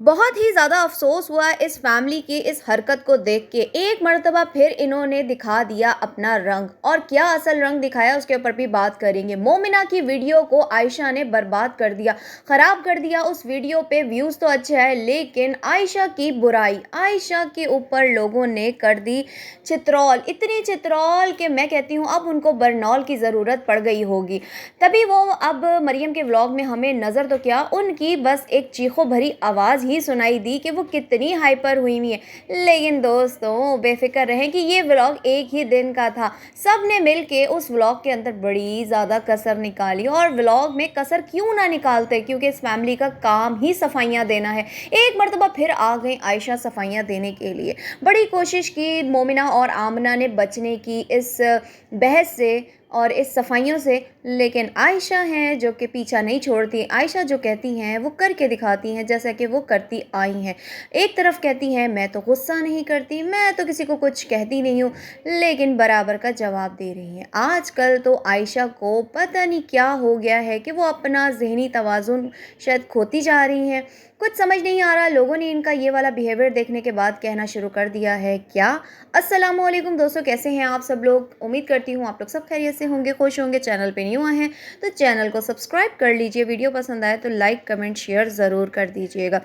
बहुत ही ज़्यादा अफ़सोस हुआ इस फैमिली की इस हरकत को देख के। एक मर्तबा फिर इन्होंने दिखा दिया अपना रंग, और क्या असल रंग दिखाया उसके ऊपर भी बात करेंगे। मोमिना की वीडियो को आयशा ने बर्बाद कर दिया, ख़राब कर दिया। उस वीडियो पे व्यूज़ तो अच्छे आए, लेकिन आयशा की बुराई, आयशा के ऊपर लोगों ने कर दी चित्रौल, इतनी चित्रौल कि मैं कहती हूँ अब उनको बरनौल की ज़रूरत पड़ गई होगी। तभी वो अब मरियम के व्लॉग में हमें नज़र तो क्या, उनकी बस एक चीखों भरी आवाज़ ही सुनाई दी कि वो कितनी हाइपर हुई हुई है। लेकिन दोस्तों बेफ़िक्र रहें कि ये व्लॉग एक ही दिन का था। सब ने मिल के उस व्लॉग के अंदर बड़ी ज़्यादा कसर निकाली, और व्लॉग में कसर क्यों ना निकालते, क्योंकि इस फैमिली का काम ही सफाइयाँ देना है। एक मरतबा फिर आ गई आयशा सफाइयाँ देने के लिए। बड़ी कोशिश की मोमिना और आमना ने बचने की इस बहस से और इस सफाइयों से, लेकिन आयशा हैं जो कि पीछा नहीं छोड़ती। आयशा जो कहती हैं वो करके दिखाती हैं, जैसा कि वो करती आई हैं। एक तरफ कहती हैं मैं तो गुस्सा नहीं करती, मैं तो किसी को कुछ कहती नहीं हूँ, लेकिन बराबर का जवाब दे रही हैं। आजकल तो आयशा को पता नहीं क्या हो गया है कि वो अपना ज़हनी तवाज़ुन शायद खोती जा रही हैं। कुछ समझ नहीं आ रहा। लोगों ने इनका ये वाला बिहेवियर देखने के बाद कहना शुरू कर दिया है क्या। अस्सलामुअलैकुम दोस्तों, कैसे हैं आप सब लोग। उम्मीद करती हूँ आप लोग सब खैरियत से होंगे, खुश होंगे। चैनल पे न्यू आए हैं तो चैनल को सब्सक्राइब कर लीजिए। वीडियो पसंद आए तो लाइक कमेंट शेयर ज़रूर कर दीजिएगा।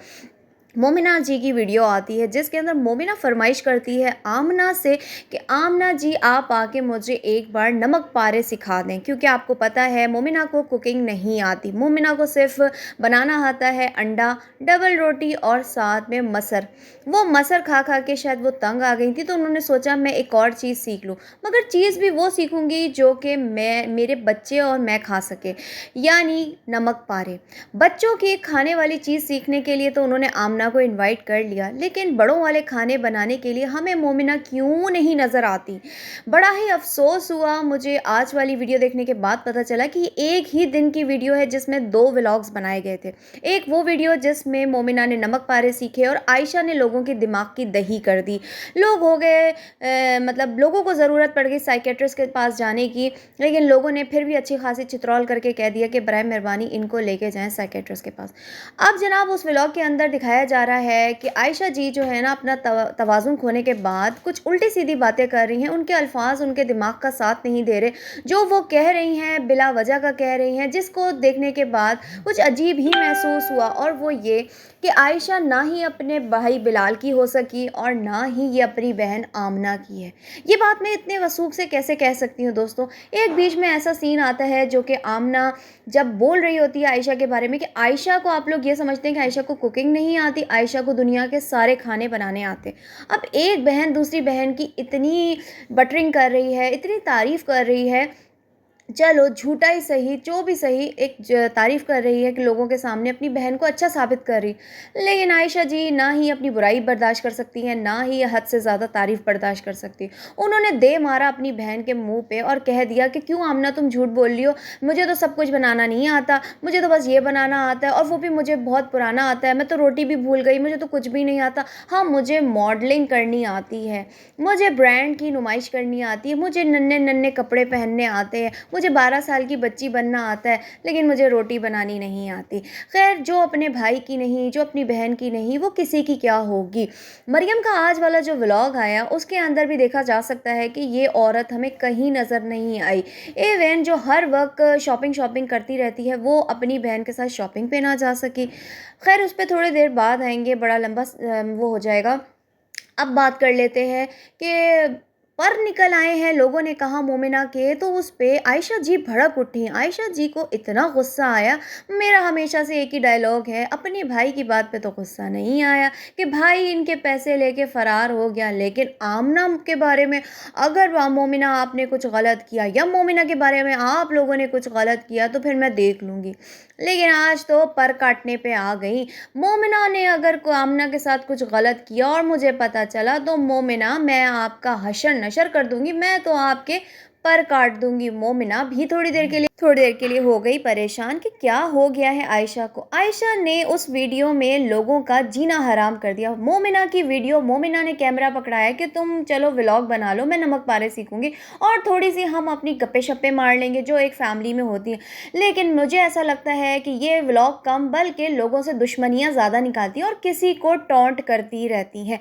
मोमिना जी की वीडियो आती है जिसके अंदर मोमिना फरमाइश करती है आमना से कि आमना जी आप आके मुझे एक बार नमक पारे सिखा दें, क्योंकि आपको पता है मोमिना को कुकिंग नहीं आती। मोमिना को सिर्फ बनाना आता है अंडा, डबल रोटी और साथ में मसर। वो मसर खा खा के शायद वो तंग आ गई थी, तो उन्होंने सोचा मैं एक और चीज़ सीख लूँ, मगर चीज़ भी वो सीखूँगी जो कि मैं, मेरे बच्चे और मैं खा सके, यानी नमक पारे। बच्चों की खाने वाली चीज़ सीखने के लिए तो उन्होंने आमना को इनवाइट कर लिया, लेकिन बड़ों वाले खाने बनाने के लिए हमें मोमिना क्यों नहीं नज़र आती। बड़ा ही अफसोस हुआ मुझे आज वाली वीडियो देखने के बाद पता चला कि एक ही दिन की वीडियो है जिसमें दो व्लॉग्स बनाए गए थे। एक वो वीडियो जिसमें मोमिना ने नमक पारे सीखे और आयशा ने लोगों के दिमाग की दही कर दी। लोग हो गए मतलब लोगों को ज़रूरत पड़ गई साइकेट्रिस्ट के पास जाने की, लेकिन लोगों ने फिर भी अच्छी खासी चित्रौल करके कह दिया कि बराए मेहरबानी इनको लेके जाएं साइकेट्रिस्ट के पास। अब जनाब उस व्लॉग के अंदर दिखाया जा रहा है कि आयशा जी जो है ना अपना तवाज़ुन खोने के बाद कुछ उल्टी सीधी बातें कर रही हैं। उनके अल्फाज उनके दिमाग का साथ नहीं दे रहे। जो वो कह रही हैं बिला वजह का कह रही हैं, जिसको देखने के बाद कुछ अजीब ही महसूस हुआ, और वो ये कि आयशा ना ही अपने भाई बिलाल की हो सकी और ना ही ये अपनी बहन आमना की है। ये बात मैं इतने वसूख से कैसे कह सकती हूँ दोस्तों। एक बीच में ऐसा सीन आता है जो कि आमना जब बोल रही होती है आयशा के बारे में कि आयशा को आप लोग ये समझते हैं कि आयशा को कुकिंग नहीं आती, आयशा को दुनिया के सारे खाने बनाने आते। अब एक बहन दूसरी बहन की इतनी बटरिंग कर रही है, इतनी तारीफ़ कर रही है, चलो झूठा ही सही, जो भी सही, एक तारीफ़ कर रही है कि लोगों के सामने अपनी बहन को अच्छा साबित कर रही। लेकिन आयशा जी ना ही अपनी बुराई बर्दाश्त कर सकती हैं, ना ही हद से ज़्यादा तारीफ़ बर्दाश्त कर सकती। उन्होंने दे मारा अपनी बहन के मुंह पे और कह दिया कि क्यों आमना तुम झूठ बोल रही हो, मुझे तो सब कुछ बनाना नहीं आता, मुझे तो बस ये बनाना आता है, और वो भी मुझे बहुत पुराना आता है, मैं तो रोटी भी भूल गई, मुझे तो कुछ भी नहीं आता। हाँ, मुझे मॉडलिंग करनी आती है, मुझे ब्रांड की नुमाइश करनी आती है, मुझे नन्हे नन्हे कपड़े पहनने आते हैं, मुझे 12 साल की बच्ची बनना आता है, लेकिन मुझे रोटी बनानी नहीं आती। खैर, जो अपने भाई की नहीं, जो अपनी बहन की नहीं, वो किसी की क्या होगी। मरियम का आज वाला जो व्लॉग आया उसके अंदर भी देखा जा सकता है कि ये औरत हमें कहीं नज़र नहीं आई। इवन जो हर वक्त शॉपिंग शॉपिंग करती रहती है, वो अपनी बहन के साथ शॉपिंग पे ना जा सकी। खैर, उस पर थोड़ी देर बाद आएंगे, बड़ा लंबा वो हो जाएगा। अब बात कर लेते हैं कि पर निकल आए हैं लोगों ने कहा मोमिना के, तो उस पे आयशा जी भड़क उठी। आयशा जी को इतना गुस्सा आया। मेरा हमेशा से एक ही डायलॉग है, अपने भाई की बात पे तो गुस्सा नहीं आया कि भाई इनके पैसे लेके फ़रार हो गया, लेकिन आमना के बारे में अगर मोमिना आपने कुछ गलत किया या मोमिना के बारे में आप लोगों ने कुछ गलत किया तो फिर मैं देख लूँगी। लेकिन आज तो पर काटने पे आ गई। मोमिना ने अगर आमना के साथ कुछ गलत किया और मुझे पता चला तो मोमिना मैं आपका हशर नशर कर दूंगी, मैं तो आपके पर काट दूंगी। मोमिना भी थोड़ी देर के लिए हो गई परेशान कि क्या हो गया है आयशा को। आयशा ने उस वीडियो में लोगों का जीना हराम कर दिया। मोमिना की वीडियो, मोमिना ने कैमरा पकड़ाया कि तुम चलो व्लॉग बना लो, मैं नमक पारे सीखूंगी और थोड़ी सी हम अपनी गप्पे शप्पे मार लेंगे जो एक फैमिली में होती है। लेकिन मुझे ऐसा लगता है कि ये व्लॉग कम बल्कि लोगों से दुश्मनियाँ ज़्यादा निकालती हैं और किसी को टॉन्ट करती रहती हैं।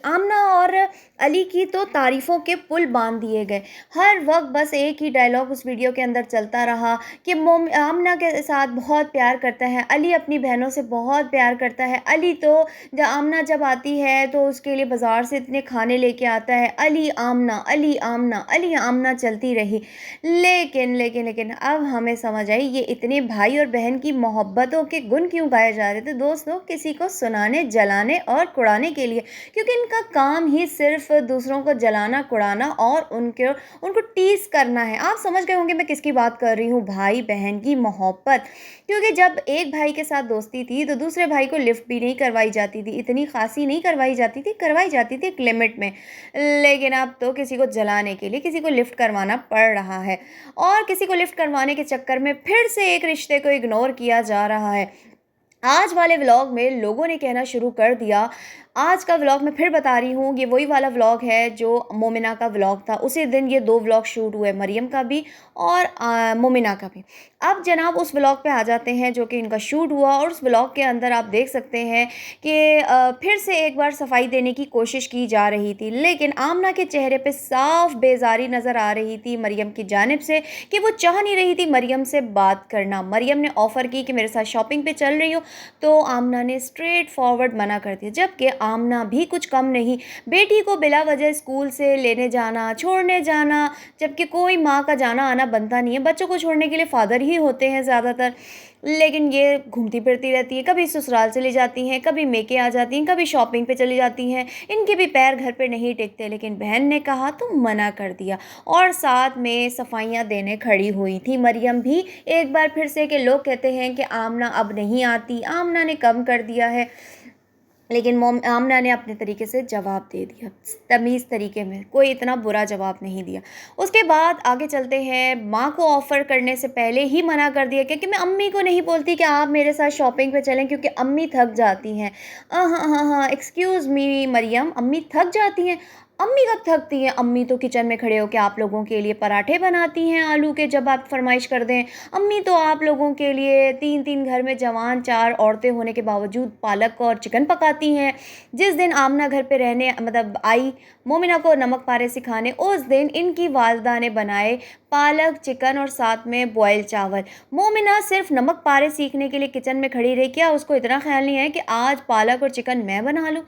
आमना और अली की तो तारीफ़ों के पुल बांध दिए गए। हर वक्त बस एक ही डायलॉग उस वीडियो के अंदर चलता रहा कि आमना के साथ बहुत प्यार करता है, अली अपनी बहनों से बहुत प्यार करता है। अली तो आमना जब आती है तो उसके लिए बाज़ार से इतने खाने लेके आता है। अली आमना, अली आमना, अली आमना चलती रही। लेकिन अब हमें समझ आई ये इतने भाई और बहन की मोहब्बतों के गुण क्यों गाए जा रहे थे दोस्तों, किसी को सुनाने, जलाने और कुड़ाने के लिए, क्योंकि इनका काम ही सिर्फ दूसरों को जलाना, कुड़ाना और उनको टीस करना है। आप समझ गए होंगे मैं किसकी बात कर रही हूँ, भाई बहन की मोहब्बत। क्योंकि जब एक भाई के साथ दोस्ती थी तो दूसरे भाई को लिफ्ट भी नहीं करवाई जाती थी, इतनी खासी नहीं करवाई जाती थी एक लिमिट में। लेकिन अब तो किसी को जलाने के लिए किसी को लिफ्ट करवाना पड़ रहा है और किसी को लिफ्ट करवाने के चक्कर में फिर से एक रिश्ते को इग्नोर किया जा रहा है। आज वाले व्लॉग में लोगों ने कहना शुरू कर दिया, आज का व्लॉग मैं फिर बता रही हूँ, ये वही वाला व्लॉग है जो मोमिना का व्लॉग था। उसी दिन ये 2 व्लॉग शूट हुए, मरियम का भी और मोमिना का भी। अब जनाब उस व्लॉग पे आ जाते हैं जो कि इनका शूट हुआ और उस व्लॉग के अंदर आप देख सकते हैं कि फिर से एक बार सफाई देने की कोशिश की जा रही थी। लेकिन आमना के चेहरे पे साफ बेजारी नज़र आ रही थी मरियम की जानिब से कि वो चाह नहीं रही थी मरियम से बात करना। मरियम ने ऑफ़र की कि मेरे साथ शॉपिंग पे चल रही हो, तो आमना ने स्ट्रेट फॉरवर्ड मना कर दिया। जबकि आमना भी कुछ कम नहीं, बेटी को बिला वजह स्कूल से लेने जाना, छोड़ने जाना, जबकि कोई माँ का जाना आना बनता नहीं है, बच्चों को छोड़ने के लिए फ़ादर ही होते हैं ज़्यादातर। लेकिन ये घूमती फिरती रहती है, कभी ससुराल चली जाती हैं, कभी मेके आ जाती हैं, कभी शॉपिंग पे चली जाती हैं, इनके भी पैर घर पे नहीं टिकते। लेकिन बहन ने कहा तो मना कर दिया और साथ में सफाइयाँ देने खड़ी हुई थी मरियम भी एक बार फिर से। कि लोग कहते हैं कि आमना अब नहीं आती, आमना ने कम कर दिया है, लेकिन आमना ने अपने तरीके से जवाब दे दिया, तमीज़ तरीके में, कोई इतना बुरा जवाब नहीं दिया। उसके बाद आगे चलते हैं, माँ को ऑफ़र करने से पहले ही मना कर दिया क्योंकि मैं अम्मी को नहीं बोलती कि आप मेरे साथ शॉपिंग पे चलें क्योंकि अम्मी थक जाती हैं। हाँ, एक्सक्यूज़ मी मरियम, अम्मी थक जाती हैं? अम्मी कब थकती हैं? अम्मी तो किचन में खड़े होकर आप लोगों के लिए पराठे बनाती हैं आलू के, जब आप फरमाइश कर दें। अम्मी तो आप लोगों के लिए 3-3 घर में जवान 4 औरतें होने के बावजूद पालक और चिकन पकाती हैं। जिस दिन आमना घर पे रहने मतलब आई मोमिना को नमक पारे सिखाने, उस दिन इनकी वालदा ने बनाए पालक, चिकन और साथ में बॉयल चावल। मोमिना सिर्फ नमक पारे सीखने के लिए किचन में खड़ी रही, क्या उसको इतना ख्याल नहीं है कि आज पालक और चिकन मैं बना लूँ?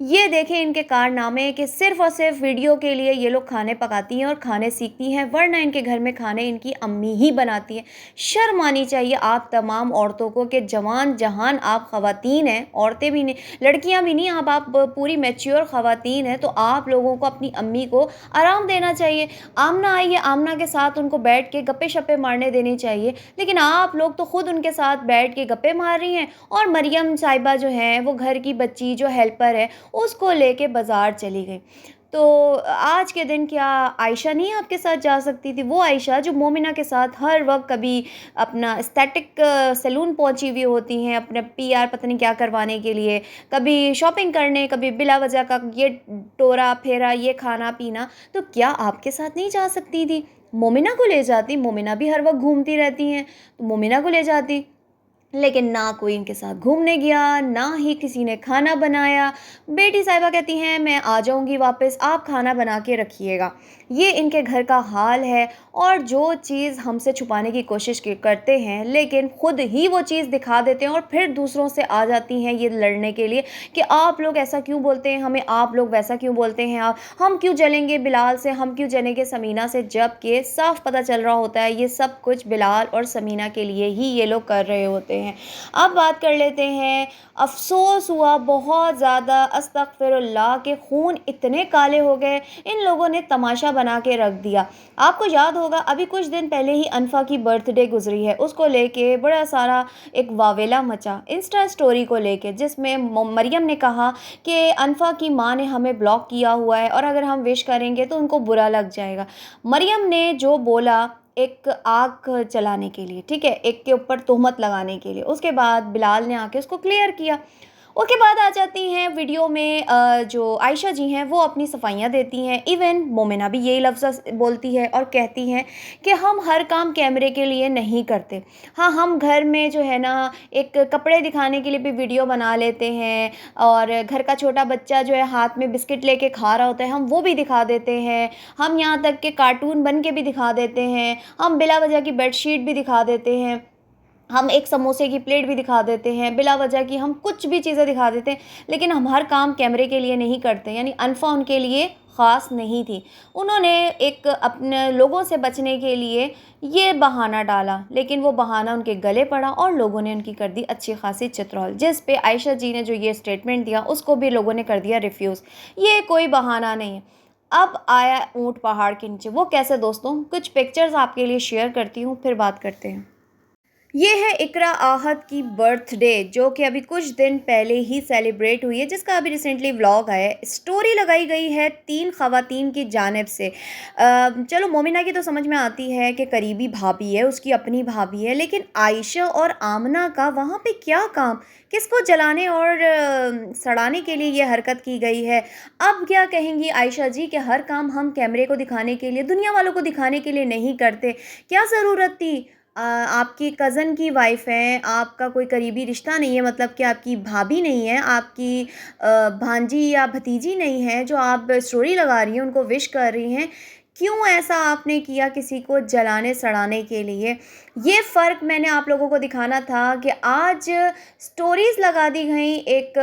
ये देखें इनके कारनामे कि सिर्फ और सिर्फ वीडियो के लिए ये लोग खाने पकाती हैं और खाने सीखती हैं, वरना इनके घर में खाने इनकी अम्मी ही बनाती हैं। शर्म आनी चाहिए आप तमाम औरतों को कि जवान जहान आप ख़वातीन हैं, औरतें भी नहीं, लड़कियां भी नहीं, आप पूरी मैच्योर ख़वातीन हैं, तो आप लोगों को अपनी अम्मी को आराम देना चाहिए। आमना आई है, आमना के साथ उनको बैठ के गप्पे शप्पे मारने देनी चाहिए, लेकिन आप लोग तो खुद उनके साथ बैठ के गप्पे मार रही हैं। और मरियम साहिबा जो हैं वो घर की बच्ची जो हेल्पर है उसको लेके बाज़ार चली गई। तो आज के दिन क्या आयशा नहीं आपके साथ जा सकती थी? वो आयशा जो मोमिना के साथ हर वक्त कभी अपना एस्थेटिक सैलून पहुंची हुई होती हैं अपने पीआर पता नहीं क्या करवाने के लिए, कभी शॉपिंग करने, कभी बिला वजह का ये टोरा फेरा, ये खाना पीना, तो क्या आपके साथ नहीं जा सकती थी? मोमिना को ले जाती, मोमिना भी हर वक्त घूमती रहती हैं, तो मोमिना को ले जाती। लेकिन ना कोई इनके साथ घूमने गया, ना ही किसी ने खाना बनाया। बेटी साहिबा कहती हैं मैं आ जाऊंगी वापस, आप खाना बना के रखिएगा। ये इनके घर का हाल है और जो चीज़ हमसे छुपाने की कोशिश करते हैं लेकिन ख़ुद ही वो चीज़ दिखा देते हैं और फिर दूसरों से आ जाती हैं ये लड़ने के लिए कि आप लोग ऐसा क्यों बोलते हैं हमें, आप लोग वैसा क्यों बोलते हैं, आप हम क्यों जलेंगे बिलाल से, हम क्यों जलेंगे समीना से, जबकि साफ पता चल रहा होता है ये सब कुछ बिलाल और समीना के लिए ही ये लोग कर रहे होते हैं। हैं। अब बात कर लेते हैं, अफ़सोस हुआ बहुत ज़्यादा, अस्तग़फ़िरुल्लाह के खून इतने काले हो गए, इन लोगों ने तमाशा बना के रख दिया। आपको याद होगा अभी कुछ दिन पहले ही अनफ़ा की बर्थडे गुज़री है, उसको लेके बड़ा सारा एक वावेला मचा इंस्टा स्टोरी को लेके, जिसमें मरियम ने कहा कि अनफ़ा की माँ ने हमें ब्लॉक किया हुआ है और अगर हम विश करेंगे तो उनको बुरा लग जाएगा। मरियम ने जो बोला एक आग जलाने के लिए, ठीक है, एक के ऊपर तोहमत लगाने के लिए, उसके बाद बिलाल ने आके उसको क्लियर किया। उसके बाद आ जाती हैं वीडियो में जो आयशा जी हैं वो अपनी सफाइयाँ देती हैं। इवन मोमिना भी यही लफ्ज़ बोलती है और कहती हैं कि हम हर काम कैमरे के लिए नहीं करते। हाँ, हम घर में जो है ना एक कपड़े दिखाने के लिए भी वीडियो बना लेते हैं और घर का छोटा बच्चा जो है हाथ में बिस्किट लेके खा रहा होता है, हम वो भी दिखा देते हैं। हम यहाँ तक कि कार्टून बन के भी दिखा देते हैं। हम बिला वजह की बेडशीट भी दिखा देते हैं। हम एक समोसे की प्लेट भी दिखा देते हैं, बिला वजह की हम कुछ भी चीज़ें दिखा देते हैं, लेकिन हम हर काम कैमरे के लिए नहीं करते। यानी अनफ़ा उनके लिए ख़ास नहीं थी। उन्होंने एक अपने लोगों से बचने के लिए ये बहाना डाला, लेकिन वो बहाना उनके गले पड़ा और लोगों ने उनकी कर दी अच्छी खासी चित्रोल, जिस पे आयशा जी ने जो ये स्टेटमेंट दिया उसको भी लोगों ने कर दिया रिफ्यूज़। ये कोई बहाना नहीं है। अब आया ऊँट पहाड़ के नीचे, वो कैसे दोस्तों? कुछ पिक्चर्स आपके लिए शेयर करती हूँ, फिर बात करते हैं। ये है इकरा आहत की बर्थडे, जो कि अभी कुछ दिन पहले ही सेलिब्रेट हुई है, जिसका अभी रिसेंटली व्लॉग आया है। स्टोरी लगाई गई है 3 ख़वातीन की जानिब से। चलो मोमिना की तो समझ में आती है कि करीबी भाभी है, उसकी अपनी भाभी है, लेकिन आयशा और आमना का वहाँ पे क्या काम? किसको जलाने और सड़ाने के लिए ये हरकत की गई है? अब क्या कहेंगी आयशा जी कि हर काम हम कैमरे को दिखाने के लिए, दुनिया वालों को दिखाने के लिए नहीं करते। क्या ज़रूरत थी? आपकी कज़न की वाइफ़ हैं, आपका कोई करीबी रिश्ता नहीं है, मतलब कि आपकी भाभी नहीं है, आपकी भांजी या भतीजी नहीं है, जो आप स्टोरी लगा रही हैं, उनको विश कर रही हैं। क्यों ऐसा आपने किया किसी को जलाने-सड़ाने के लिए? ये फ़र्क मैंने आप लोगों को दिखाना था कि आज स्टोरीज़ लगा दी गईं एक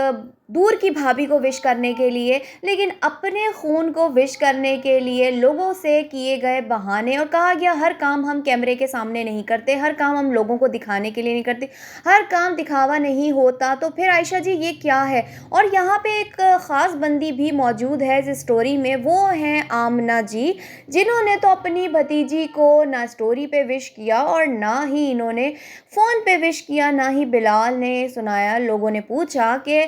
दूर की भाभी को विश करने के लिए, लेकिन अपने खून को विश करने के लिए लोगों से किए गए बहाने, और कहा गया हर काम हम कैमरे के सामने नहीं करते, हर काम हम लोगों को दिखाने के लिए नहीं करते, हर काम दिखावा नहीं होता। तो फिर आयशा जी ये क्या है? और यहाँ पे एक ख़ास बंदी भी मौजूद है इस स्टोरी में, वो हैं आमना जी, जिन्होंने तो अपनी भतीजी को ना स्टोरी पे विश किया और ना ही इन्होंने फ़ोन पे विश किया, ना ही बिलाल ने सुनाया। लोगों ने पूछा कि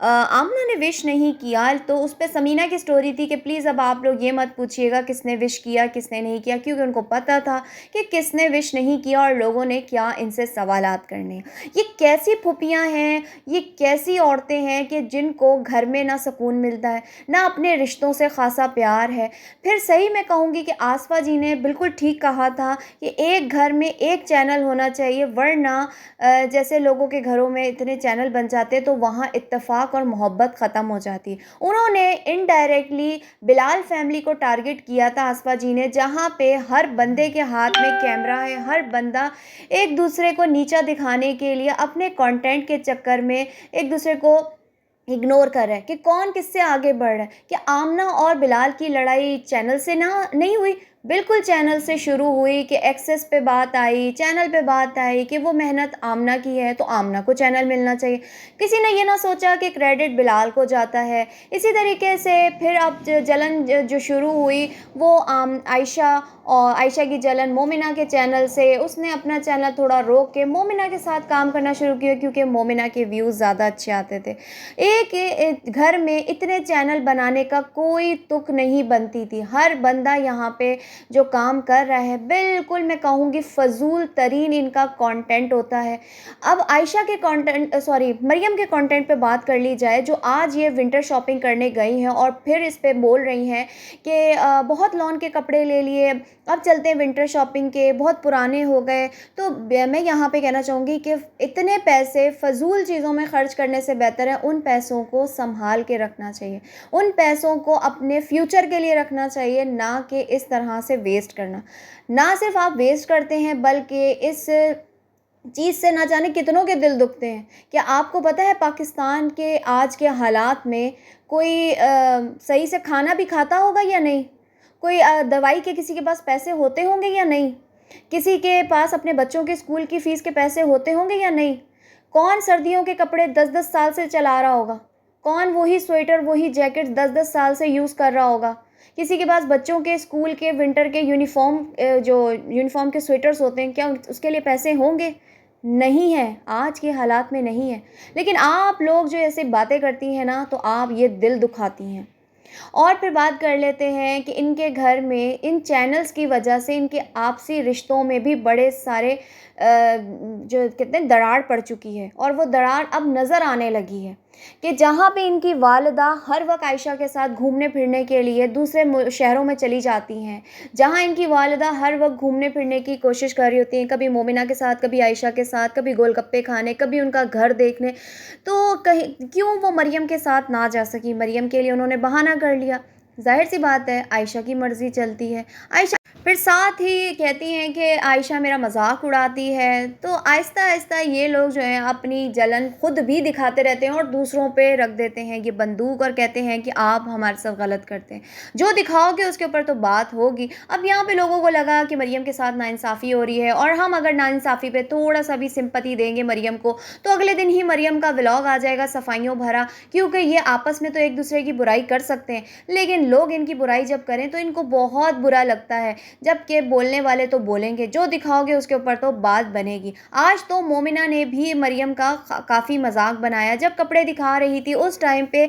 आमना ने विश नहीं किया, तो उस पे समीना की स्टोरी थी कि प्लीज़ अब आप लोग ये मत पूछिएगा किसने विश किया किसने नहीं किया, क्योंकि उनको पता था कि किसने विश नहीं किया और लोगों ने क्या इनसे सवालात करने हैं। ये कैसी फूफियाँ हैं, ये कैसी औरतें हैं कि जिनको घर में ना सुकून मिलता है, ना अपने रिश्तों से ख़ासा प्यार है। फिर सही मैं कहूँगी कि आसफ़ा जी ने बिल्कुल ठीक कहा था कि एक घर में एक चैनल होना चाहिए, वरना जैसे लोगों के घरों में इतने चैनल बन जाते हैं तो वहाँ इत्तेफ़ाक और मोहब्बत ख़त्म हो जाती है। उन्होंने इनडायरेक्टली बिलाल फैमिली को टारगेट किया था आसफ़ा जी ने, जहाँ पे हर बंदे के हाथ में कैमरा है, हर बंदा एक दूसरे को नीचा दिखाने के लिए अपने कंटेंट के चक्कर में एक दूसरे को इग्नोर कर रहा है कि कौन किससे आगे बढ़ रहा है। कि आमना और बिलाल की लड़ाई चैनल से ना नहीं हुई, बिल्कुल चैनल से शुरू हुई कि एक्सेस पे बात आई, चैनल पे बात आई कि वो मेहनत आमना की है तो आमना को चैनल मिलना चाहिए। किसी ने ये ना सोचा कि क्रेडिट बिलाल को जाता है। इसी तरीके से फिर अब जलन जो शुरू हुई वो आयशा, और आयशा की जलन मोमिना के चैनल से, उसने अपना चैनल थोड़ा रोक के मोमिना के साथ काम करना शुरू किया, क्योंकि मोमिना के व्यूज़ ज़्यादा अच्छे आते थे। एक घर में इतने चैनल बनाने का कोई तुक नहीं बनती थी। हर बंदा यहाँ पे जो काम कर रहा है, बिल्कुल मैं कहूँगी फ़ज़ूल तरीन इनका कंटेंट होता है। अब आयशा के मरियम के कंटेंट पे बात कर ली जाए, जो आज ये विंटर शॉपिंग करने गई हैं और फिर इस पे बोल रही हैं कि बहुत लॉन के कपड़े ले लिए, अब चलते हैं विंटर शॉपिंग के, बहुत पुराने हो गए। तो मैं यहाँ पे कहना चाहूँगी कि इतने पैसे फ़ज़ूल चीज़ों में ख़र्च करने से बेहतर है उन पैसों को संभाल के रखना चाहिए, उन पैसों को अपने फ्यूचर के लिए रखना चाहिए, ना कि इस तरह से वेस्ट करना। ना सिर्फ आप वेस्ट करते हैं, बल्कि इस चीज़ से ना जाने कितनों के दिल दुखते हैं। क्या आपको पता है पाकिस्तान के आज के हालात में कोई सही से खाना भी खाता होगा या नहीं? कोई दवाई के किसी के पास पैसे होते होंगे या नहीं? किसी के पास अपने बच्चों के स्कूल की फ़ीस के पैसे होते होंगे या नहीं? कौन सर्दियों के कपड़े 10-10 साल से चला रहा होगा? कौन वही स्वेटर, वही जैकेट 10-10 साल से यूज़ कर रहा होगा? किसी के पास बच्चों के स्कूल के विंटर के यूनिफ़ॉर्म जो यूनिफ़ॉर्म के स्वेटर्स होते हैं, क्या उसके लिए पैसे होंगे? नहीं है, आज के हालात में नहीं है। लेकिन आप लोग जो ऐसे बातें करती हैं ना, तो आप ये दिल दुखाती हैं। और फिर बात कर लेते हैं कि इनके घर में इन चैनल्स की वजह से इनके आपसी रिश्तों में भी बड़े सारे जो कहते हैं दरार पड़ चुकी है, और वो दरार अब नज़र आने लगी है कि जहाँ पे इनकी वालिदा हर वक्त आयशा के साथ घूमने फिरने के लिए दूसरे शहरों में चली जाती हैं, जहाँ इनकी वालिदा हर वक्त घूमने फिरने की कोशिश कर रही होती हैं, कभी मोमिना के साथ, कभी आयशा के साथ, कभी गोलगप्पे खाने, कभी उनका घर देखने, तो कहीं क्यों वो मरियम के साथ ना जा सकी? मरियम के लिए उन्होंने बहाना कर लिया। ज़ाहिर-सी बात है, आयशा की मर्ज़ी चलती है। आयशा फिर साथ ही कहती हैं कि आयशा मेरा मज़ाक उड़ाती है, तो आहिस्ता-आहिस्ता ये लोग जो हैं अपनी जलन खुद भी दिखाते रहते हैं और दूसरों पे रख देते हैं ये बंदूक, और कहते हैं कि आप हमारे साथ गलत करते हैं। जो दिखाओगे उसके ऊपर तो बात होगी। अब यहाँ पे लोगों को लगा कि मरियम के साथ नाइंसाफ़ी हो रही है, और हम अगर नाइंसाफ़ी पे थोड़ा-सा भी सिंपैथी देंगे मरियम को, तो अगले दिन ही मरियम का व्लॉग आ जाएगा सफाइयों भरा, क्योंकि ये आपस में तो एक-दूसरे की बुराई कर सकते हैं, लेकिन लोग इनकी बुराई जब करें तो इनको बहुत बुरा लगता है। जबकि बोलने वाले तो बोलेंगे, जो दिखाओगे उसके ऊपर तो बात बनेगी। आज तो मोमिना ने भी मरियम का काफ़ी मज़ाक बनाया। जब कपड़े दिखा रही थी उस टाइम पे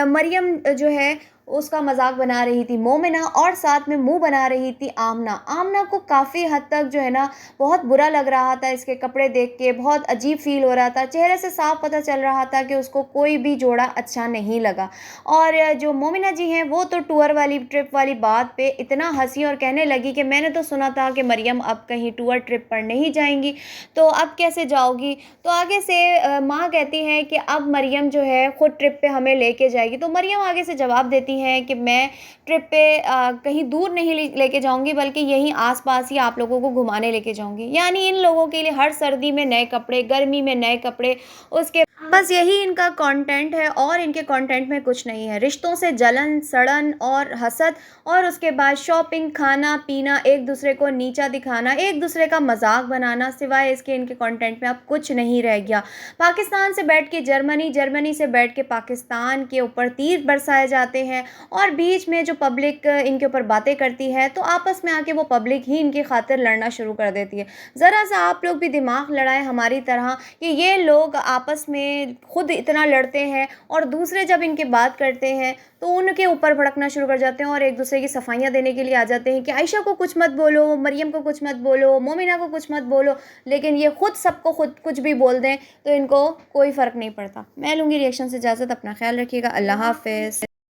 मरियम जो है उसका मज़ाक बना रही थी मोमिना, और साथ में मुँह बना रही थी आमना। आमना को काफ़ी हद तक जो है ना बहुत बुरा लग रहा था इसके कपड़े देख के, बहुत अजीब फ़ील हो रहा था। चेहरे से साफ पता चल रहा था कि उसको कोई भी जोड़ा अच्छा नहीं लगा। और जो मोमिना जी हैं वो तो टूर वाली ट्रिप वाली बात पे इतना हँसी और कहने लगी कि मैंने तो सुना था कि मरियम अब कहीं टूर ट्रिप पर नहीं जाएँगी, तो अब कैसे जाओगी? तो आगे से माँ कहती हैं कि अब मरियम जो है खुद ट्रिप पे हमें लेके जाएगी। तो मरियम आगे से जवाब देती हैं कि मैं ट्रिप पे कहीं दूर नहीं लेके जाऊँगी, बल्कि यहीं आस-पास ही आप लोगों को घुमाने लेके जाऊँगी। यानी इन लोगों के लिए हर सर्दी में नए कपड़े, गर्मी में नए कपड़े, उसके बस यही इनका कंटेंट है, और इनके कंटेंट में कुछ नहीं है। रिश्तों से जलन, सड़न और हसद, और उसके बाद शॉपिंग, खाना-पीना, एक-दूसरे को नीचा दिखाना, एक-दूसरे का मज़ाक बनाना, सिवाय इसके इनके कंटेंट में अब कुछ नहीं रह गया। पाकिस्तान से बैठ के जर्मनी, जर्मनी से बैठ के पाकिस्तान के ऊपर तीर बरसाए जाते हैं, और बीच में जो पब्लिक इनके ऊपर बातें करती है, तो आपस में आके वो पब्लिक ही इनकी खातिर लड़ना शुरू कर देती है। ज़रा-सा आप लोग भी दिमाग लड़ाएँ हमारी तरह कि ये लोग आपस में खुद इतना लड़ते हैं, और दूसरे जब इनकी बात करते हैं तो उनके ऊपर भड़कना शुरू कर जाते हैं, और एक दूसरे की सफाइयाँ देने के लिए आ जाते हैं कि आयशा को कुछ मत बोलो, मरियम को कुछ मत बोलो, मोमिना को कुछ मत बोलो। लेकिन ये खुद सबको खुद कुछ भी बोल दें तो इनको कोई फ़र्क नहीं पड़ता। मैं लूँगी रिएक्शन से इजाज़त। अपना ख्याल रखिएगा। अल्लाह हाफ़िज़।